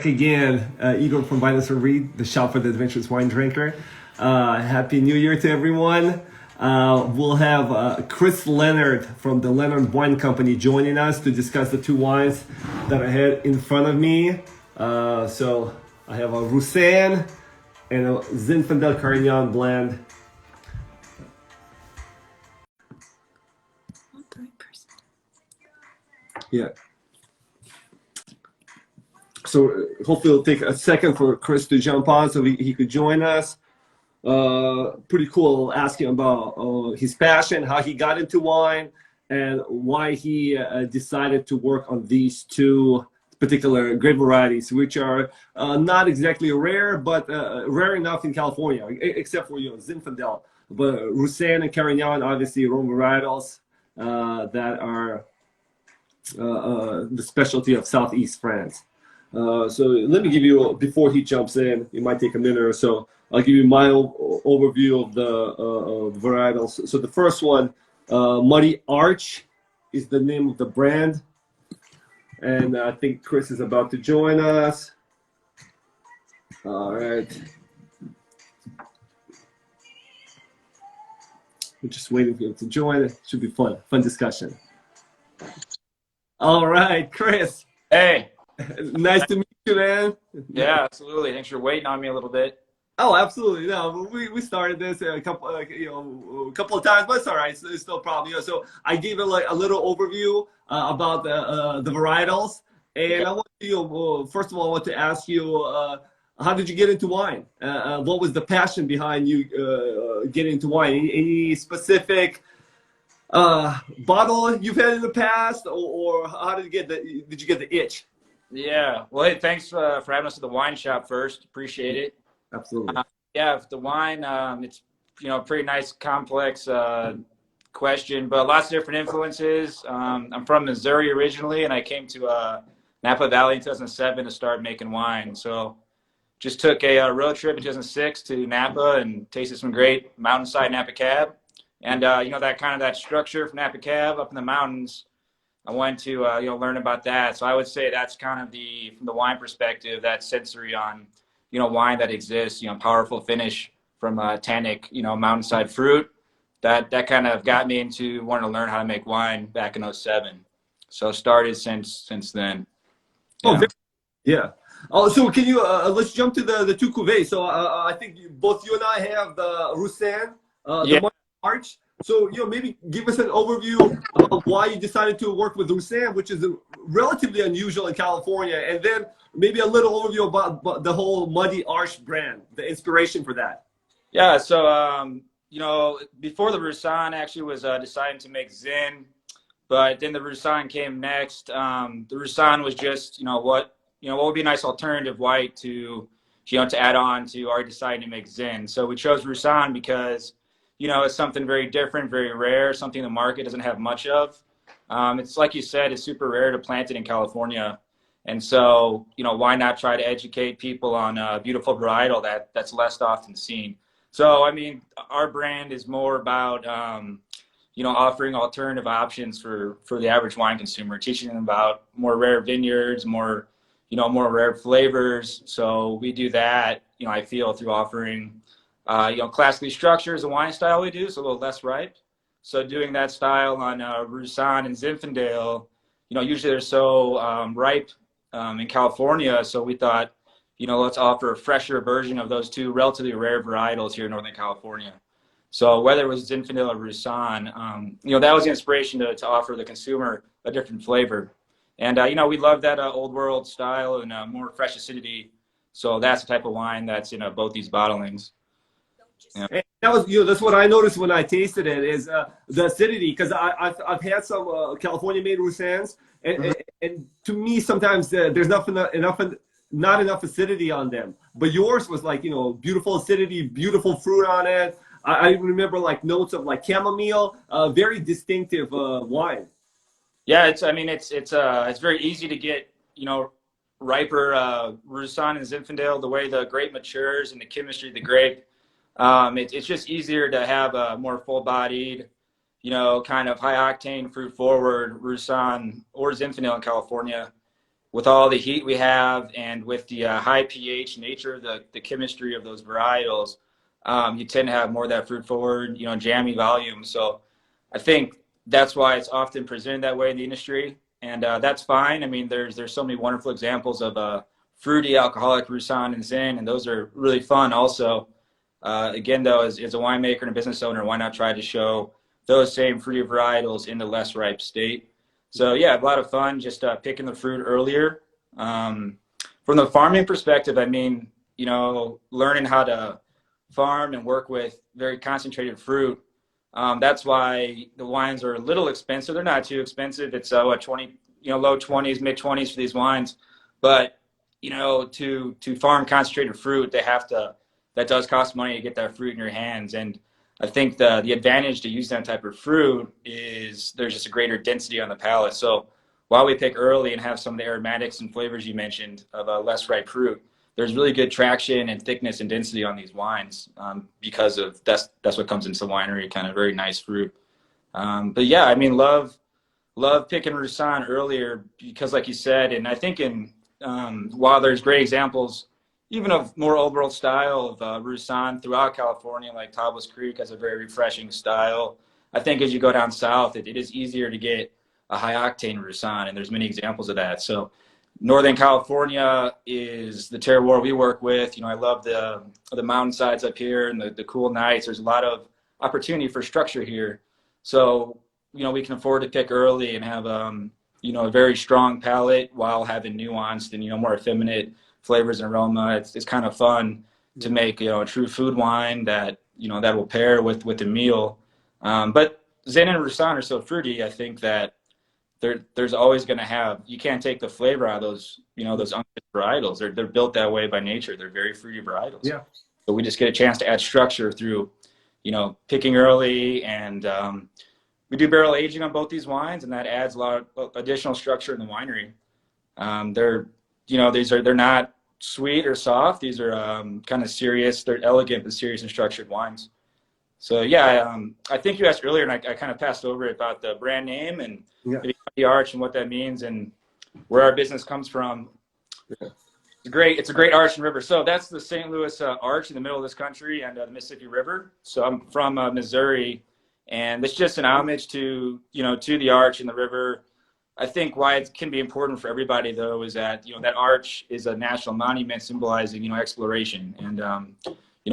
back again. Igor from vinousreverie, the shop for the adventurous wine drinker. Happy New Year to everyone. We'll have Chris Leonard from the Leonard Wine Company joining us to discuss the two wines that I had in front of me. So I have a Roussanne and a Zinfandel Carignan blend. Yeah. So hopefully it'll take a second for Chris to jump on so he could join us. Pretty cool asking about his passion, how he got into wine, and why he decided to work on these two particular grape varieties, which are not exactly rare, but rare enough in California, except for Zinfandel. But Roussanne and Carignan, obviously Rhone varietals that are the specialty of Southeast France. So let me give you, before he jumps in, it might take a minute or so, I'll give you my overview of the varietals. So the first one, Muddy Arch, is the name of the brand. And I think Chris is about to join us. All right. We're just waiting for him to join. It should be fun discussion. All right, Chris. Hey. Nice to meet you, man. Yeah, absolutely. Thanks for waiting on me a little bit. Oh, absolutely. No, we started this a couple of times, but it's all right. It's no problem. So I gave it like a little overview about the varietals, and okay. I want to, first of all, I want to ask you, how did you get into wine? What was the passion behind you getting into wine? Any specific bottle you've had in the past, or how did you get the itch? Yeah. Well, hey, thanks for having us at the wine shop first. Appreciate it. Absolutely. Yeah, the wine, it's, pretty nice, complex question, but lots of different influences. I'm from Missouri originally, and I came to Napa Valley in 2007 to start making wine. So just took a road trip in 2006 to Napa and tasted some great mountainside Napa Cab. And, that structure from Napa Cab up in the mountains, I wanted to, learn about that. So I would say that's kind of from the wine perspective, that sensory on, wine that exists, powerful finish from tannic, mountainside fruit. That kind of got me into wanting to learn how to make wine back in 2007. So started since then. Oh, yeah. Oh, so can you, let's jump to the two cuvées. So I think both you and I have the Roussanne, the Muddy Arch. So, maybe give us an overview of why you decided to work with Roussanne, which is relatively unusual in California, and then maybe a little overview about the whole Muddy Arch brand, the inspiration for that. Yeah, so, before the Roussanne actually was deciding to make Zin, but then the Roussanne came next. The Roussanne was just, what would be a nice alternative white to add on to already deciding to make Zin. So we chose Roussanne because it's something very different, very rare, something the market doesn't have much of. It's like you said, it's super rare to plant it in California. And so, why not try to educate people on a beautiful varietal that's less often seen? So, I mean, our brand is more about, offering alternative options for the average wine consumer, teaching them about more rare vineyards, more rare flavors. So we do that, I feel, through offering classically structured is a wine style we do, so a little less ripe. So doing that style on Roussanne and Zinfandel, usually they're so ripe in California. So we thought, let's offer a fresher version of those two relatively rare varietals here in Northern California. So whether it was Zinfandel or Roussanne, that was the inspiration to offer the consumer a different flavor. And, we love that old world style and more fresh acidity. So that's the type of wine that's in both these bottlings. Yeah. And that was, that's what I noticed when I tasted it is the acidity, because I've had some California-made Roussannes, and to me sometimes there's not enough acidity on them. But yours was like beautiful acidity, beautiful fruit on it. I remember like notes of like chamomile, very distinctive wine. Yeah, it's very easy to get riper Roussanne and Zinfandel, the way the grape matures and the chemistry of the grape. It's just easier to have a more full-bodied, kind of high-octane, fruit-forward Roussanne or Zinfandel in California. with all the heat we have and with the high pH nature of the chemistry of those varietals, you tend to have more of that fruit forward, jammy volume. So I think that's why it's often presented that way in the industry, and that's fine. I mean, there's so many wonderful examples of fruity alcoholic Roussanne and Zin, and those are really fun also. Again, though, as a winemaker and a business owner, why not try to show those same fruity varietals in the less ripe state? So yeah, a lot of fun just picking the fruit earlier. From the farming perspective, I mean, learning how to farm and work with very concentrated fruit. That's why the wines are a little expensive. They're not too expensive. It's what 20, low 20s, mid 20s for these wines. But to farm concentrated fruit, that does cost money to get that fruit in your hands. And I think the advantage to use that type of fruit is there's just a greater density on the palate. So while we pick early and have some of the aromatics and flavors you mentioned of less ripe fruit, there's really good traction and thickness and density on these wines because of that's what comes into the winery, kind of very nice fruit. But yeah, I mean, love picking Roussanne earlier because, like you said, and I think while there's great examples even of more old world style of Roussanne throughout California, like Tablas Creek has a very refreshing style. I think as you go down south, it is easier to get a high octane Roussanne, and there's many examples of that. So Northern California is the terroir we work with. I love the mountainsides up here and the cool nights. There's a lot of opportunity for structure here. So, we can afford to pick early and have, a very strong palate while having nuanced and, more effeminate flavors and aroma. It's kind of fun to make, a true food wine that, that will pair with the meal. But Zin and Roussanne are so fruity, I think that there's always going to have, you can't take the flavor out of those, those unfinished varietals. They're built that way by nature. They're very fruity varietals. Yeah. So we just get a chance to add structure through, picking early, and we do barrel aging on both these wines, and that adds a lot of additional structure in the winery. They're not sweet or soft. These are kind of serious. They're elegant but serious and structured wines. So yeah, I think you asked earlier, and I kind of passed over it about the brand name and the arch and what that means and where our business comes from. Yeah. It's a great arch and river. So that's the St. Louis Arch in the middle of this country and the Mississippi River. So I'm from Missouri, and it's just an homage to to the arch and the river. I think why it can be important for everybody, though, is that that arch is a national monument symbolizing exploration and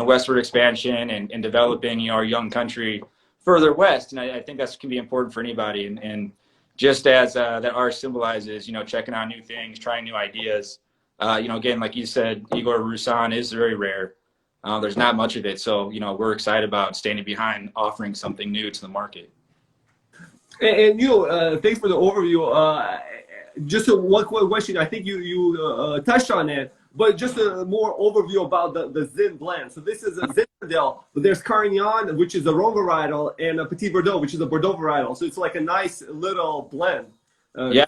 westward expansion and developing our young country further west. And I think that can be important for anybody. And just as that arch symbolizes checking out new things, trying new ideas. Again, like you said, Igor, Roussanne is very rare. There's not much of it, so we're excited about standing behind offering something new to the market. And thanks for the overview. Just one quick question. I think you touched on it, but just a more overview about the Zin blend. So this is a Zinfandel, but there's Carignan, which is a Rhone varietal, and a Petit Verdot, which is a Bordeaux varietal. So it's like a nice little blend. Yeah.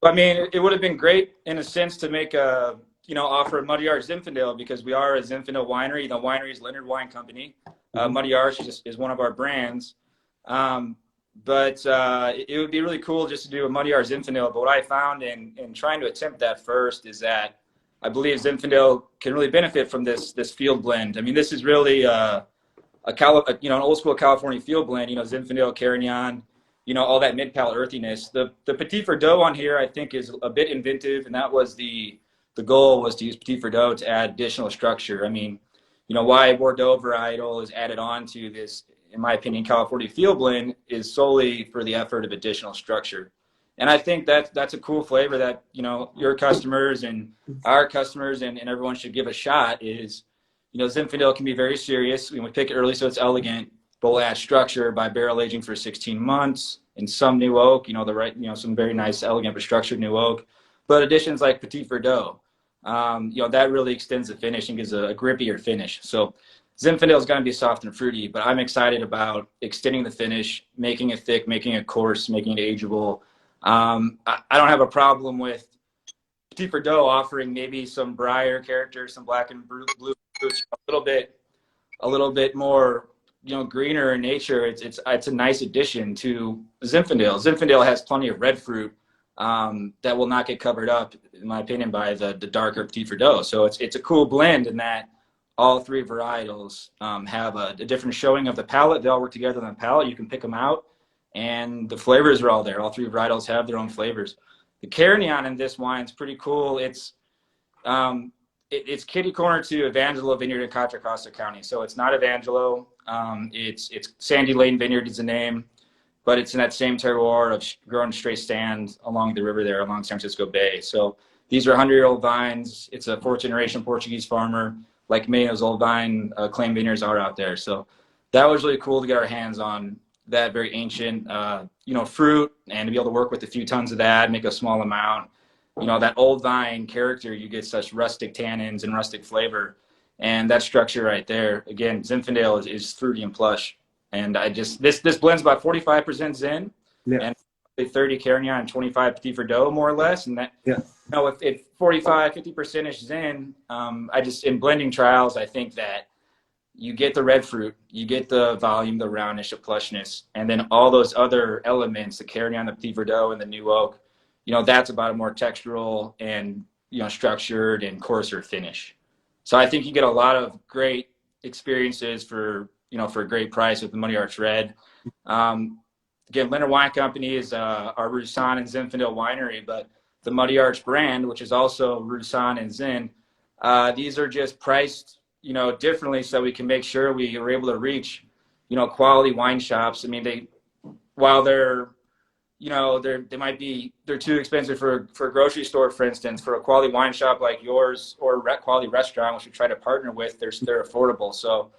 I mean, it would have been great in a sense to make offer a Muddy Arch Zinfandel, because we are a Zinfandel winery. The winery is Leonard Wine Company. Muddy Arch is one of our brands. But it would be really cool just to do a Muddy Arch Zinfandel. But what I found in trying to attempt that first is that I believe Zinfandel can really benefit from this field blend. I mean, this is really an old school California field blend. Zinfandel, Carignan, all that mid palate earthiness. The Petit Verdot on here, I think, is a bit inventive, and that was the goal, was to use Petit Verdot to add additional structure. I mean, why Bordeaux varietal is added on to this, in my opinion, California field blend, is solely for the effort of additional structure. And I think that's a cool flavor that, your customers and our customers and everyone should give a shot. Is, Zinfandel can be very serious. We pick it early so it's elegant, but we'll add structure by barrel aging for 16 months in some new oak, some very nice, elegant but structured new oak. But additions like Petit Verdot, that really extends the finish and gives a grippier finish. So Zinfandel is going to be soft and fruity, but I'm excited about extending the finish, making it thick, making it coarse, making it ageable. I don't have a problem with Petit Verdot offering maybe some briar character, some black and blue fruits, a little bit more, greener in nature. It's a nice addition to Zinfandel. Zinfandel has plenty of red fruit, that will not get covered up, in my opinion, by the darker Petit Verdot. So it's a cool blend in that all three varietals have a different showing of the palate. They all work together on the palate. You can pick them out, and the flavors are all there. All three varietals have their own flavors. The Carignan in this wine is pretty cool. It's kitty corner to Evangelo Vineyard in Contra Costa County. So it's not Evangelo. It's Sandy Lane Vineyard is the name, but it's in that same terroir of growing straight stand along the river there, along San Francisco Bay. So these are 100-year-old vines. It's a fourth-generation Portuguese farmer, like many of those old vine claim vineyards are out there. So that was really cool to get our hands on that very ancient, fruit, and to be able to work with a few tons of that, make a small amount. That old vine character, you get such rustic tannins and rustic flavor. And that structure right there, again, Zinfandel is fruity and plush. And this blends about 45% Zin, and 30 Carignan and 25 Petit Verdot, more or less. And that, if 45, 50% is Zin, in blending trials, I think that you get the red fruit, you get the volume, the roundness, the plushness, and then all those other elements, the Carignan, the Petit Verdot, and the New Oak, that's about a more textural and, structured and coarser finish. So I think you get a lot of great experiences for a great price with the Muddy Arch Red. Again, Leonard Wine Company is our Roussanne and Zinfandel winery, but the Muddy Arch brand, which is also Roussanne and Zin, these are just priced, differently, so we can make sure we are able to reach, quality wine shops. I mean, while they're too expensive for a grocery store, for instance, for a quality wine shop like yours or a quality restaurant, which we try to partner with, they're affordable. So,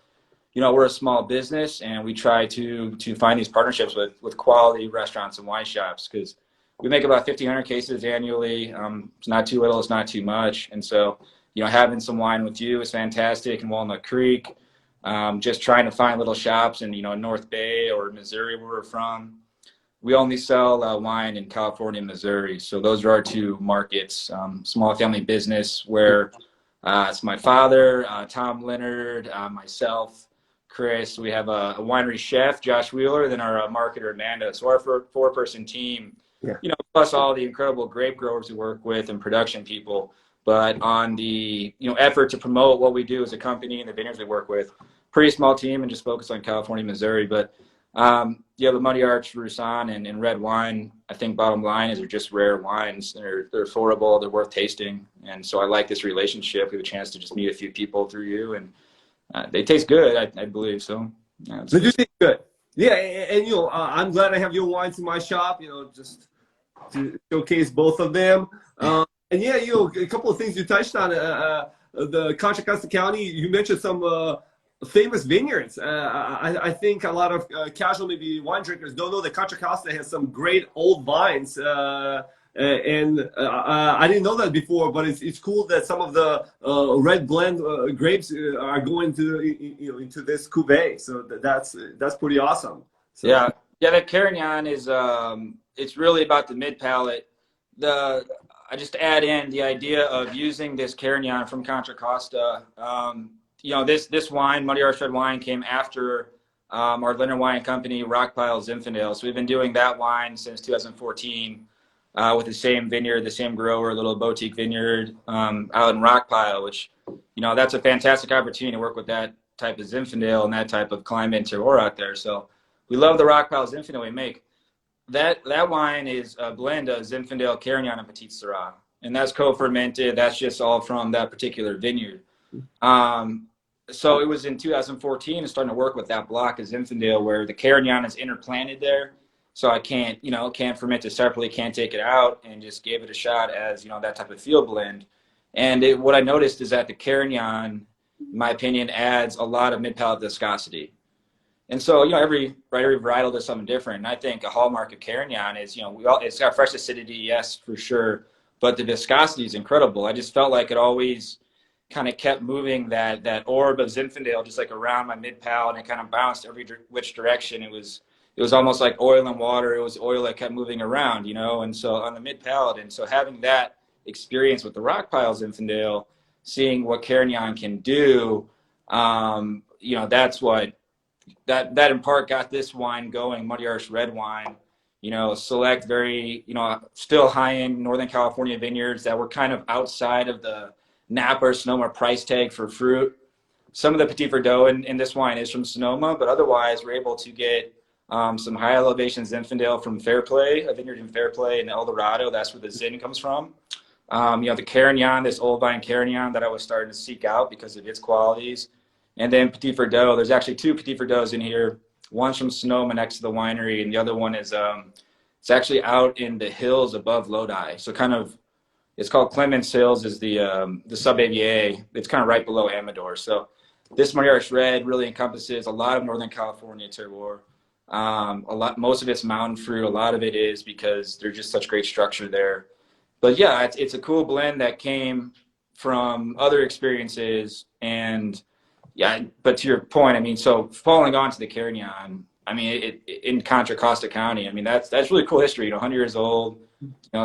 we're a small business, and we try to find these partnerships with quality restaurants and wine shops, because we make about 1,500 cases annually. It's not too little, it's not too much. And so, having some wine with you is fantastic in Walnut Creek. Just trying to find little shops in, North Bay or Missouri, where we're from. We only sell wine in California and Missouri. So those are our two markets. Small family business where it's my father, Tom Leonard, myself, Chris. We have a winery chef, Josh Wheeler, then our marketer, Amanda. So our four-person team, plus all the incredible grape growers we work with and production people. But on the effort to promote what we do as a company and the vineyards we work with, pretty small team and just focus on California, Missouri. But the Muddy Arch, Roussanne, and red wine, I think bottom line is they're just rare wines. They're affordable, they're worth tasting. And so I like this relationship. We have a chance to just meet a few people through you, and they taste good, I believe. So they do taste good. Yeah, and I'm glad I have your wines in my shop, just to showcase both of them. And a couple of things you touched on, the Contra Costa County, you mentioned some famous vineyards. I think a lot of casual maybe wine drinkers don't know that Contra Costa has some great old vines. I didn't know that before, but it's cool that some of the red blend grapes are going to into this cuvee. So that's pretty awesome. So. Yeah, the Carignan is it's really about the mid palate. I just add in the idea of using this Carignan from Contra Costa. This wine, Muddy Arch Red wine, came after our Leonard Wine Company Rockpile Zinfandel. So we've been doing that wine since 2014 with the same vineyard, the same grower, a little boutique vineyard out in Rockpile, which, that's a fantastic opportunity to work with that type of Zinfandel and that type of climate and terroir out there. So we love the Rockpile Zinfandel we make. That wine is a blend of Zinfandel, Carignan, and Petit Syrah. And that's co-fermented. That's just all from that particular vineyard. So it was in 2014 and starting to work with that block of Zinfandel where the Carignan is interplanted there. So I can't ferment it separately, can't take it out, and just gave it a shot as, that type of field blend. And what I noticed is that the Carignan, in my opinion, adds a lot of mid-palate viscosity. And so, every varietal does something different. And I think a hallmark of Carignan is, it's got fresh acidity, yes, for sure, but the viscosity is incredible. I just felt like it always kind of kept moving that orb of Zinfandel just like around my mid palate, and it kind of bounced every which direction. It was almost like oil and water. It was oil that kept moving around, and so on the mid palate. And so having that experience with the Rockpile Zinfandel, seeing what Carignan can do, that's what that in part got this wine going, Muddy Arch Red wine. select very, still high-end Northern California vineyards that were kind of outside of the Napa or Sonoma price tag for fruit. Some of the Petit Verdot in this wine is from Sonoma, but otherwise we're able to get some high elevation Zinfandel from Fairplay, a vineyard in Fairplay in El Dorado. That's where the Zin comes from. The Carignan, this old vine Carignan that I was starting to seek out because of its qualities. And then Petit Verdot, there's actually 2 Petit Verdots in here. One's from Sonoma next to the winery, and the other one is, it's actually out in the hills above Lodi. So kind of, it's called Clemens Hills, is the sub-AVA. It's kind of right below Amador. So this Mariarch Red really encompasses a lot of Northern California terroir. Most of it's mountain fruit. A lot of it is because there's just such great structure there. But yeah, it's a cool blend that came from other experiences. And yeah, but to your point, I mean, so falling onto the Carignan, I mean, in Contra Costa County, I mean, that's really cool history, 100 years old,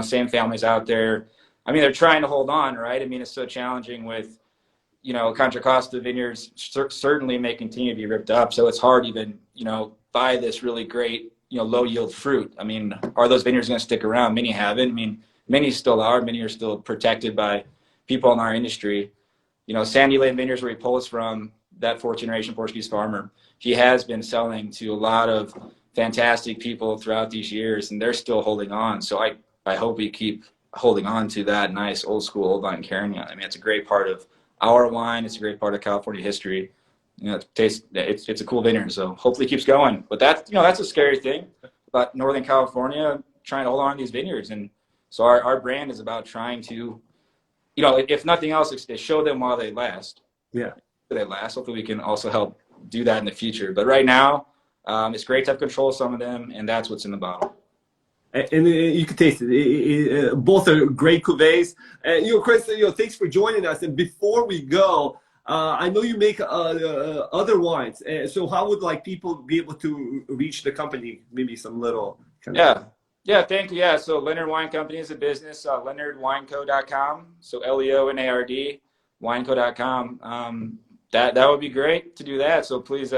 same families out there. I mean, they're trying to hold on, right? I mean, it's so challenging with, Contra Costa vineyards certainly may continue to be ripped up. So it's hard even, buy this really great, low yield fruit. I mean, are those vineyards going to stick around? Many haven't. I mean, many still are. Many are still protected by people in our industry. Sandy Lane Vineyards, where he pulls from, that 4th generation Portuguese farmer, he has been selling to a lot of fantastic people throughout these years, and they're still holding on. So I hope we keep holding on to that nice old school old vine Carignan. I mean, it's a great part of our wine. It's a great part of California history. It's a cool vineyard, so hopefully it keeps going. But that's a scary thing about Northern California trying to hold on to these vineyards. And so our brand is about trying to, if nothing else, it's to show them while they last. Yeah. They last. Hopefully we can also help do that in the future. But right now, it's great to have control of some of them, and that's what's in the bottle. And you can taste it. Both are great cuvées. Chris, thanks for joining us. And before we go, I know you make other wines. So how would people be able to reach the company? Maybe some little. Yeah, thank you. Yeah, so Leonard Wine Company is a business, leonardwineco.com. So Leonard, wineco.com. That would be great to do that. So please,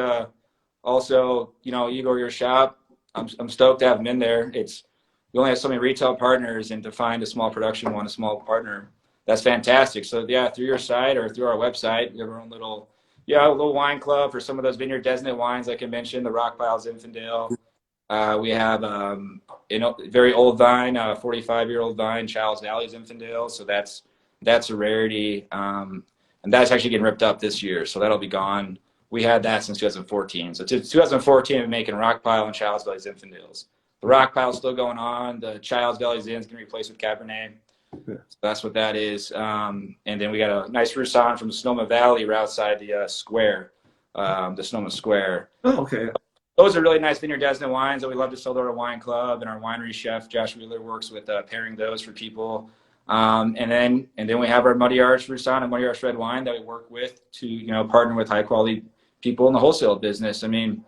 also, Igor, your shop, I'm stoked to have them in there. We only have so many retail partners, and to find a small production one, a small partner, that's fantastic. So yeah, through your site or through our website, we have our own little wine club for some of those vineyard designate wines like I mentioned, the Rockpile Zinfandel. We have very old vine, 45-year-old vine, Child's Valley Zinfandel. So that's a rarity, and that's actually getting ripped up this year. So that'll be gone. We had that since 2014. So to 2014, we're making Rockpile and Child's Valley Zinfandels. The Rockpile's still going on. The Child's Valley Zin's going to be replaced with Cabernet. Yeah. So that's what that is. And then we got a nice Roussan from Sonoma Valley right outside the square, the Sonoma Square. Oh, okay. Those are really nice vineyard designate wines that we love to sell to our wine club, and our winery chef Josh Wheeler works with pairing those for people. And then we have our Muddy Arch Roussan and Muddy Arch red wine that we work with to partner with high quality people in the wholesale business. I mean,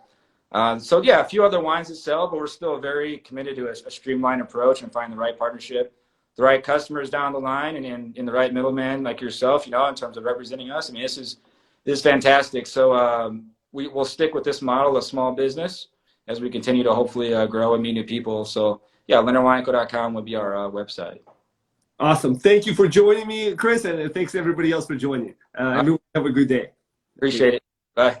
so yeah, a few other wines to sell, but we're still very committed to a streamlined approach and find the right partnership, the right customers down the line, and in the right middleman like yourself, in terms of representing us. I mean, this is fantastic. So we will stick with this model of small business as we continue to hopefully grow and meet new people. So yeah, leonardwineco.com would be our website. Awesome. Thank you for joining me, Chris, and thanks everybody else for joining. Everyone have a good day. Appreciate it. Bye.